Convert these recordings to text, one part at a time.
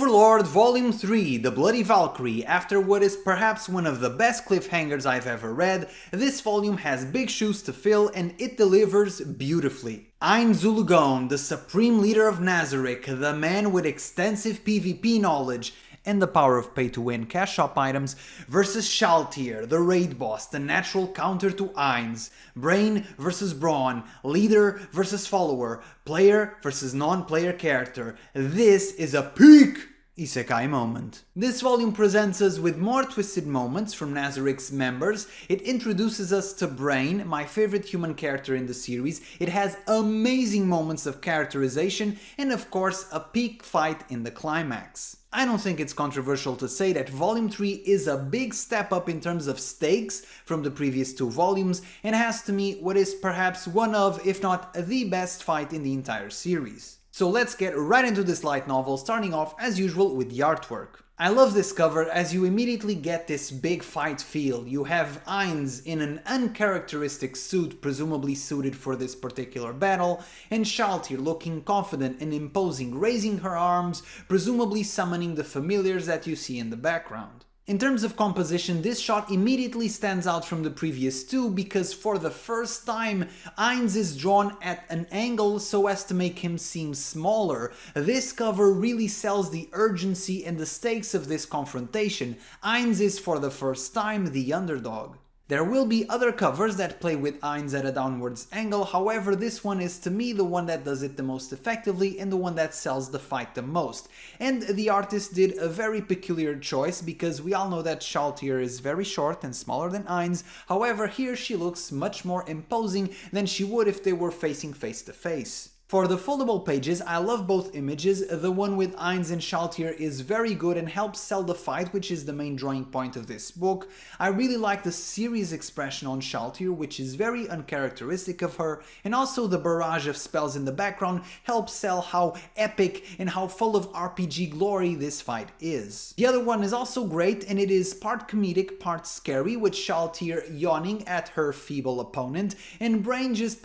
Overlord Volume 3, The Bloody Valkyrie. After what is perhaps one of the best cliffhangers I've ever read, this volume has big shoes to fill and it delivers beautifully. Ainz Ooal Gown, the supreme leader of Nazarick, the man with extensive PvP knowledge and the power of pay-to-win cash shop items, versus Shalltear, the raid boss, the natural counter to Ainz. Brain versus brawn, leader versus follower, player versus non-player character. This is a peak isekai moment. This volume presents us with more twisted moments from Nazarick's members. It introduces us to Brain, my favorite human character in the series. It has amazing moments of characterization and of course a peak fight in the climax. I don't think it's controversial to say that Volume 3 is a big step up in terms of stakes from the previous two volumes and has to me what is perhaps one of, if not the best fight in the entire series. So let's get right into this light novel, starting off as usual with the artwork. I love this cover as you immediately get this big fight feel. You have Ainz in an uncharacteristic suit, presumably suited for this particular battle, and Shalltear looking confident and imposing, raising her arms, presumably summoning the familiars that you see in the background. In terms of composition, this shot immediately stands out from the previous two because for the first time, Ainz is drawn at an angle so as to make him seem smaller. This cover really sells the urgency and the stakes of this confrontation. Ainz is for the first time the underdog. There will be other covers that play with Ainz at a downwards angle, however this one is to me the one that does it the most effectively and the one that sells the fight the most. And the artist did a very peculiar choice because we all know that Shalltear is very short and smaller than Ainz, however here she looks much more imposing than she would if they were facing face to face. For the foldable pages, I love both images. The one with Ainz and Shalltear is very good and helps sell the fight, which is the main drawing point of this book. I really like the serious expression on Shalltear, which is very uncharacteristic of her, and also the barrage of spells in the background helps sell how epic and how full of RPG glory this fight is. The other one is also great, and it is part comedic, part scary, with Shalltear yawning at her feeble opponent, and Brain just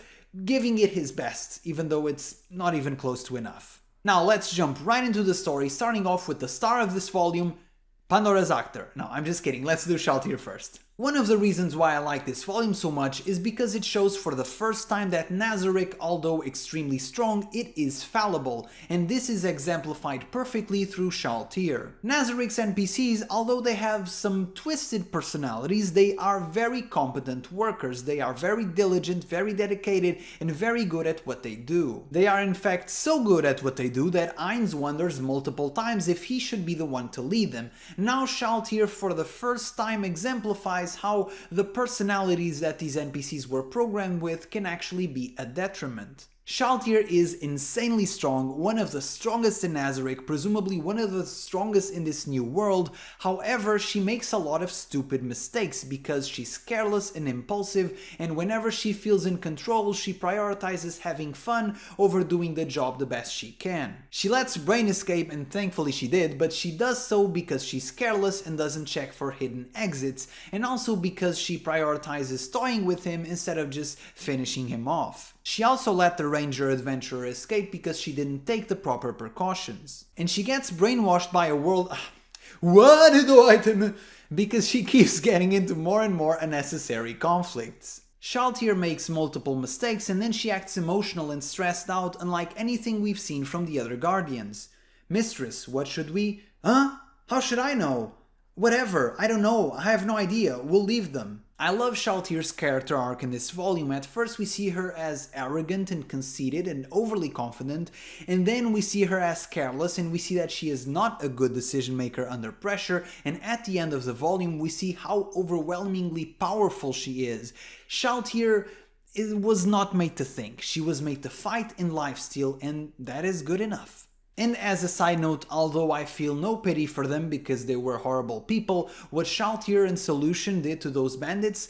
giving it his best, even though it's not even close to enough. Now let's jump right into the story, starting off with the star of this volume, Pandora's actor. No, I'm just kidding, let's do Shalltear first. One of the reasons why I like this volume so much is because it shows for the first time that Nazarick, although extremely strong, it is fallible, and this is exemplified perfectly through Shalltear. Nazarick's NPCs, although they have some twisted personalities, they are very competent workers. They are very diligent, very dedicated, and very good at what they do. They are in fact so good at what they do that Ainz wonders multiple times if he should be the one to lead them. Now Shalltear for the first time exemplifies how the personalities that these NPCs were programmed with can actually be a detriment. Shalltear is insanely strong, one of the strongest in Nazarick, presumably one of the strongest in this new world. However, she makes a lot of stupid mistakes because she's careless and impulsive, and whenever she feels in control, she prioritizes having fun over doing the job the best she can. She lets Brain escape, and thankfully she did, but she does so because she's careless and doesn't check for hidden exits, and also because she prioritizes toying with him instead of just finishing him off. She also let the ranger adventurer escape because she didn't take the proper precautions. And she gets brainwashed by a world... WARUDO ITEMU! Because she keeps getting into more and more unnecessary conflicts. Shalltear makes multiple mistakes and then she acts emotional and stressed out, unlike anything we've seen from the other Guardians. Mistress, what should we... Huh? How should I know? Whatever, I don't know, I have no idea, we'll leave them. I love Shalltear's character arc in this volume. At first we see her as arrogant and conceited and overly confident, and then we see her as careless and we see that she is not a good decision maker under pressure, and at the end of the volume we see how overwhelmingly powerful she is. Shalltear was not made to think, she was made to fight in lifesteal, and that is good enough. And as a side note, although I feel no pity for them because they were horrible people, what Shalltear and Solution did to those bandits,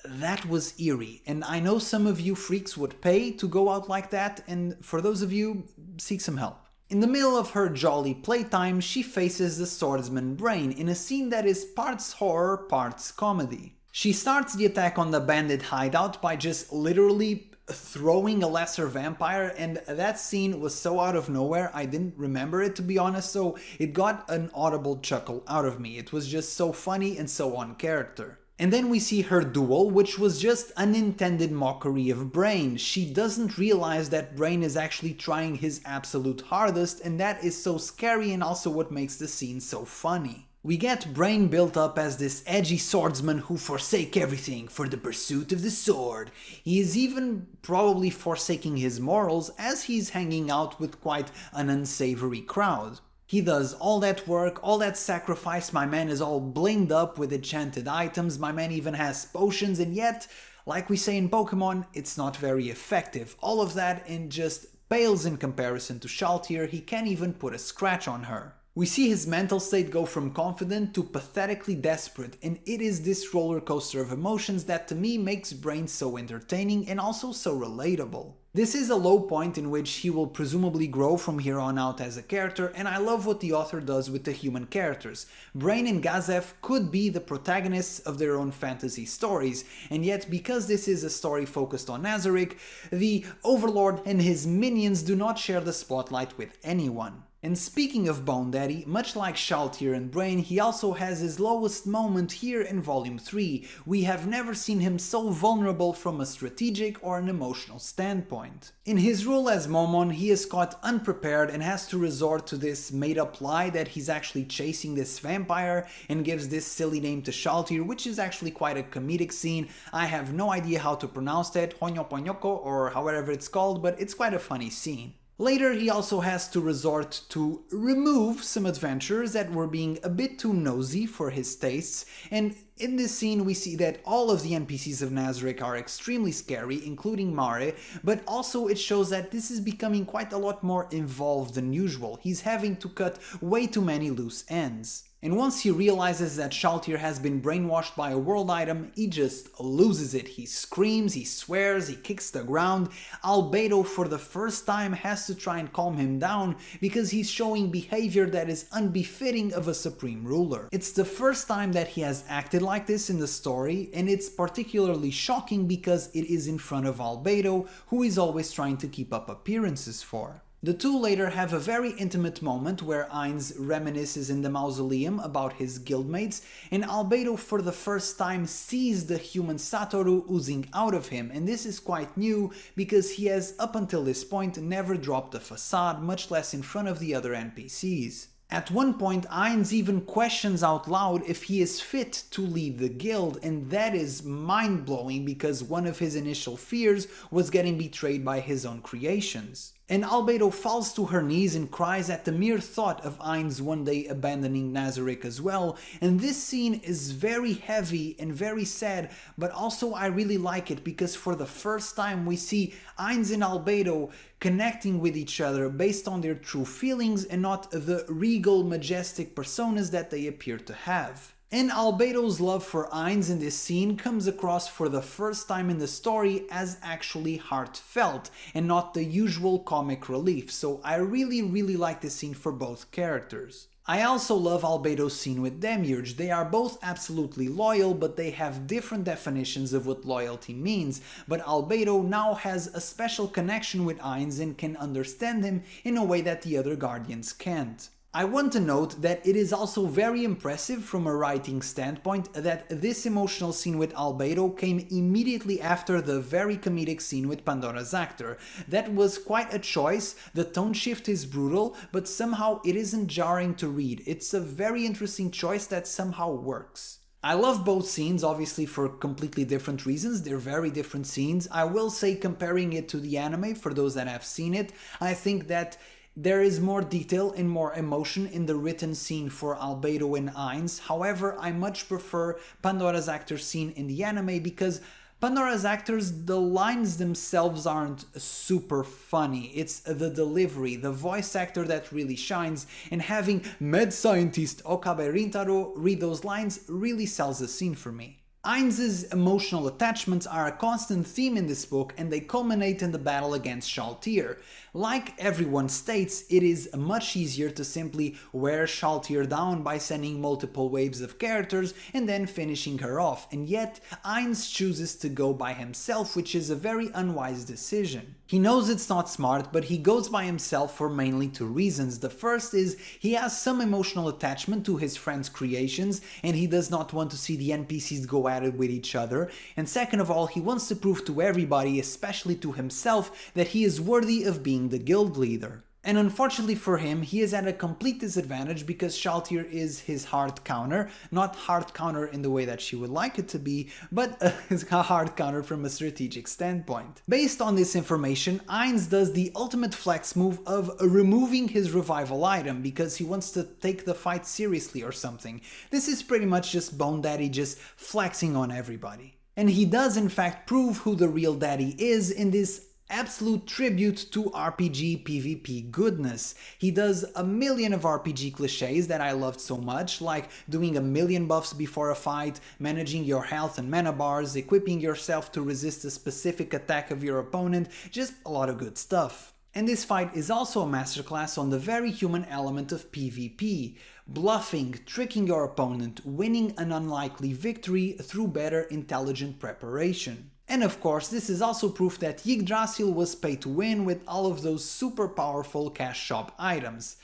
that was eerie. And I know some of you freaks would pay to go out like that, and for those of you, seek some help. In the middle of her jolly playtime, she faces the swordsman Brain in a scene that is parts horror, parts comedy. She starts the attack on the bandit hideout by just literally throwing a lesser vampire, and that scene was so out of nowhere I didn't remember it, to be honest, so it got an audible chuckle out of me. It was just so funny and so on character. And then we see her duel, which was just an intended mockery of Brain. She doesn't realize that Brain is actually trying his absolute hardest, and that is so scary and also what makes the scene so funny. We get Brain built up as this edgy swordsman who forsake everything for the pursuit of the sword. He is even probably forsaking his morals as he's hanging out with quite an unsavory crowd. He does all that work, all that sacrifice, my man is all blinged up with enchanted items, my man even has potions, and yet, like we say in Pokemon, it's not very effective. All of that and just pales in comparison to Shalltear. He can't even put a scratch on her. We see his mental state go from confident to pathetically desperate, and it is this roller coaster of emotions that to me makes Brain so entertaining and also so relatable. This is a low point in which he will presumably grow from here on out as a character, and I love what the author does with the human characters. Brain and Gazef could be the protagonists of their own fantasy stories, and yet because this is a story focused on Nazarick, the Overlord and his minions do not share the spotlight with anyone. And speaking of Bone Daddy, much like Shalltear and Brain, he also has his lowest moment here in Volume 3. We have never seen him so vulnerable from a strategic or an emotional standpoint. In his role as Momon, he is caught unprepared and has to resort to this made-up lie that he's actually chasing this vampire and gives this silly name to Shalltear, which is actually quite a comedic scene. I have no idea how to pronounce that, Honyo or however it's called, but it's quite a funny scene. Later, he also has to resort to remove some adventurers that were being a bit too nosy for his tastes, and in this scene we see that all of the NPCs of Nazarick are extremely scary, including Mare, but also it shows that this is becoming quite a lot more involved than usual. He's having to cut way too many loose ends. And once he realizes that Shalltear has been brainwashed by a world item, he just loses it. He screams, he swears, he kicks the ground. Albedo for the first time has to try and calm him down because he's showing behavior that is unbefitting of a supreme ruler. It's the first time that he has acted like this in the story, and it's particularly shocking because it is in front of Albedo, who is always trying to keep up appearances for. The two later have a very intimate moment where Ainz reminisces in the mausoleum about his guildmates, and Albedo for the first time sees the human Satoru oozing out of him, and this is quite new because he has up until this point never dropped a facade, much less in front of the other NPCs. At one point, Ainz even questions out loud if he is fit to lead the guild, and that is mind-blowing because one of his initial fears was getting betrayed by his own creations. And Albedo falls to her knees and cries at the mere thought of Ainz one day abandoning Nazarick as well, and this scene is very heavy and very sad, but also I really like it because for the first time we see Ainz and Albedo connecting with each other based on their true feelings and not the regal, majestic personas that they appear to have. And Albedo's love for Ainz in this scene comes across for the first time in the story as actually heartfelt and not the usual comic relief, so I really like this scene for both characters. I also love Albedo's scene with Demiurge. They are both absolutely loyal, but they have different definitions of what loyalty means, but Albedo now has a special connection with Ainz and can understand him in a way that the other Guardians can't. I want to note that it is also very impressive from a writing standpoint that this emotional scene with Albedo came immediately after the very comedic scene with Pandora's actor. That was quite a choice. The tone shift is brutal, but somehow it isn't jarring to read. It's a very interesting choice that somehow works. I love both scenes, obviously for completely different reasons. They're very different scenes. I will say, comparing it to the anime, for those that have seen it, I think that there is more detail and more emotion in the written scene for Albedo and Ainz. However, I much prefer Pandora's actor's scene in the anime because Pandora's actors, the lines themselves aren't super funny. It's the delivery, the voice actor that really shines, and having mad scientist Okabe Rintaro read those lines really sells the scene for me. Ainz's emotional attachments are a constant theme in this book, and they culminate in the battle against Shalltear. Like everyone states, it is much easier to simply wear Shalltear down by sending multiple waves of characters and then finishing her off, and yet Ainz chooses to go by himself, which is a very unwise decision. He knows it's not smart, but he goes by himself for mainly two reasons. The first is he has some emotional attachment to his friend's creations, and he does not want to see the NPCs go at it with each other, and second of all, he wants to prove to everybody, especially to himself, that he is worthy of being the guild leader. And unfortunately for him, he is at a complete disadvantage because Shalltear is his hard counter, not hard counter in the way that she would like it to be, but a hard counter from a strategic standpoint. Based on this information, Ainz does the ultimate flex move of removing his revival item because he wants to take the fight seriously or something. This is pretty much just Bone Daddy just flexing on everybody. And he does in fact prove who the real daddy is in this absolute tribute to RPG PvP goodness. He does a million of RPG cliches that I loved so much, like doing a million buffs before a fight, managing your health and mana bars, equipping yourself to resist a specific attack of your opponent, just a lot of good stuff. And this fight is also a masterclass on the very human element of PvP, bluffing, tricking your opponent, winning an unlikely victory through better intelligent preparation. And of course, this is also proof that Yggdrasil was paid to win with all of those super powerful cash shop items.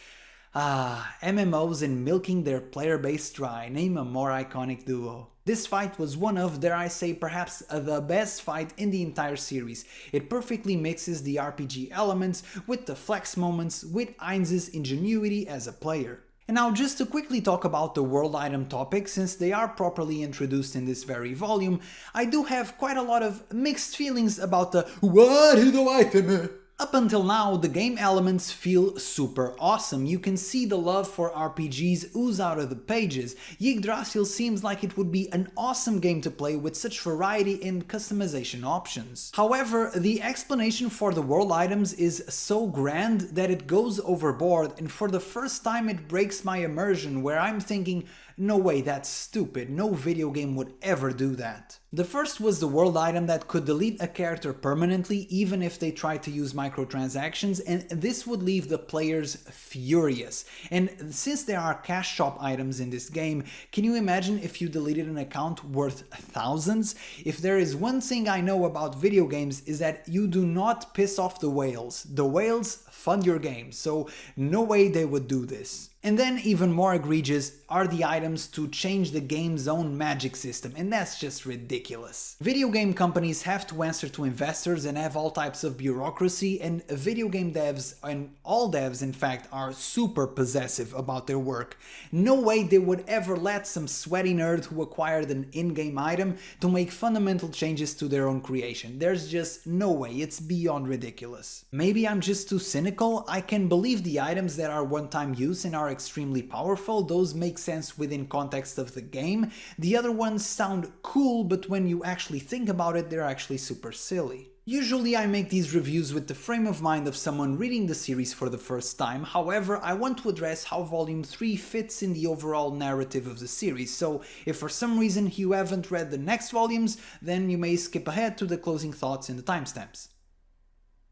MMOs and milking their player base dry, name a more iconic duo. This fight was one of, dare I say, perhaps the best fight in the entire series. It perfectly mixes the RPG elements with the flex moments, with Ainz's ingenuity as a player. And now just to quickly talk about the world item topic, since they are properly introduced in this very volume, I do have quite a lot of mixed feelings about the WARUDO ITEMU. Up until now, the game elements feel super awesome. You can see the love for RPGs ooze out of the pages. Yggdrasil seems like it would be an awesome game to play with such variety in customization options. However, the explanation for the world items is so grand that it goes overboard, and for the first time it breaks my immersion, where I'm thinking, no way, that's stupid, no video game would ever do that. The first was the world item that could delete a character permanently even if they tried to use microtransactions, and this would leave the players furious. And since there are cash shop items in this game, can you imagine if you deleted an account worth thousands? If there is one thing I know about video games is that you do not piss off the whales. The whales fund your game, so no way they would do this. And then even more egregious are the items to change the game's own magic system, and that's just ridiculous. Video game companies have to answer to investors and have all types of bureaucracy, and video game devs, and all devs in fact, are super possessive about their work. No way they would ever let some sweaty nerd who acquired an in-game item to make fundamental changes to their own creation. There's just no way, it's beyond ridiculous. Maybe I'm just too cynical. I can believe the items that are one-time use and are extremely powerful, those make sense within context of the game. The other ones sound cool, but when you actually think about it, they're actually super silly. Usually I make these reviews with the frame of mind of someone reading the series for the first time, however I want to address how Volume 3 fits in the overall narrative of the series, so if for some reason you haven't read the next volumes, then you may skip ahead to the closing thoughts in the timestamps.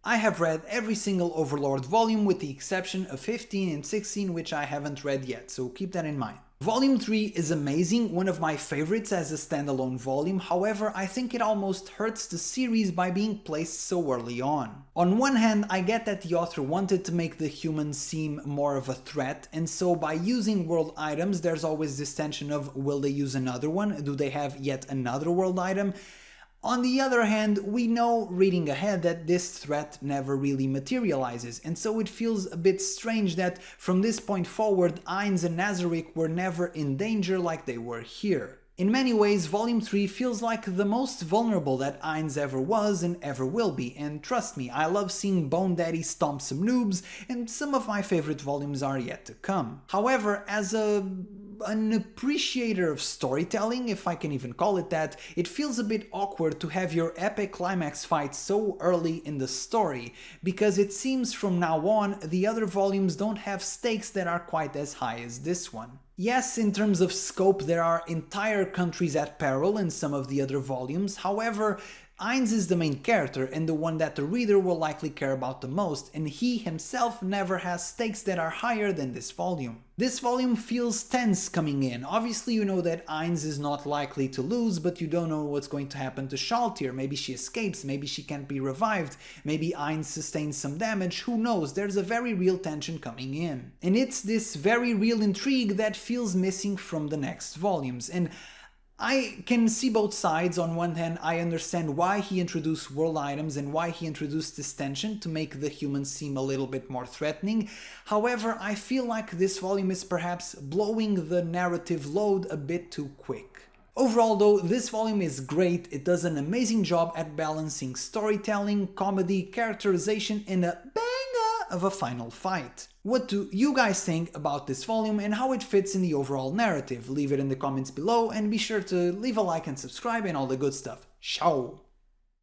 I have read every single Overlord volume with the exception of 15 and 16, which I haven't read yet, so keep that in mind. Volume 3 is amazing, one of my favorites as a standalone volume, however I think it almost hurts the series by being placed so early on. On one hand, I get that the author wanted to make the humans seem more of a threat, and so by using world items there's always this tension of, will they use another one? Do they have yet another world item? On the other hand, we know reading ahead that this threat never really materializes, and so it feels a bit strange that from this point forward Ainz and Nazarick were never in danger like they were here. In many ways, Volume 3 feels like the most vulnerable that Ainz ever was and ever will be, and trust me, I love seeing Bone Daddy stomp some noobs, and some of my favorite volumes are yet to come. However, as a an appreciator of storytelling, if I can even call it that, it feels a bit awkward to have your epic climax fight so early in the story, because it seems from now on the other volumes don't have stakes that are quite as high as this one. Yes, in terms of scope there are entire countries at peril in some of the other volumes, however, Ainz is the main character and the one that the reader will likely care about the most, and he himself never has stakes that are higher than this volume. This volume feels tense coming in. Obviously you know that Ainz is not likely to lose, but you don't know what's going to happen to Shalltear. Maybe she escapes, maybe she can't be revived, maybe Ainz sustains some damage, who knows, there's a very real tension coming in. And it's this very real intrigue that feels missing from the next volumes, and I can see both sides. On one hand, I understand why he introduced world items and why he introduced this tension to make the humans seem a little bit more threatening. However, I feel like this volume is perhaps blowing the narrative load a bit too quick. Overall though, this volume is great. It does an amazing job at balancing storytelling, comedy, characterization, and a banger of a final fight. What do you guys think about this volume and how it fits in the overall narrative? Leave it in the comments below and be sure to leave a like and subscribe and all the good stuff. Ciao!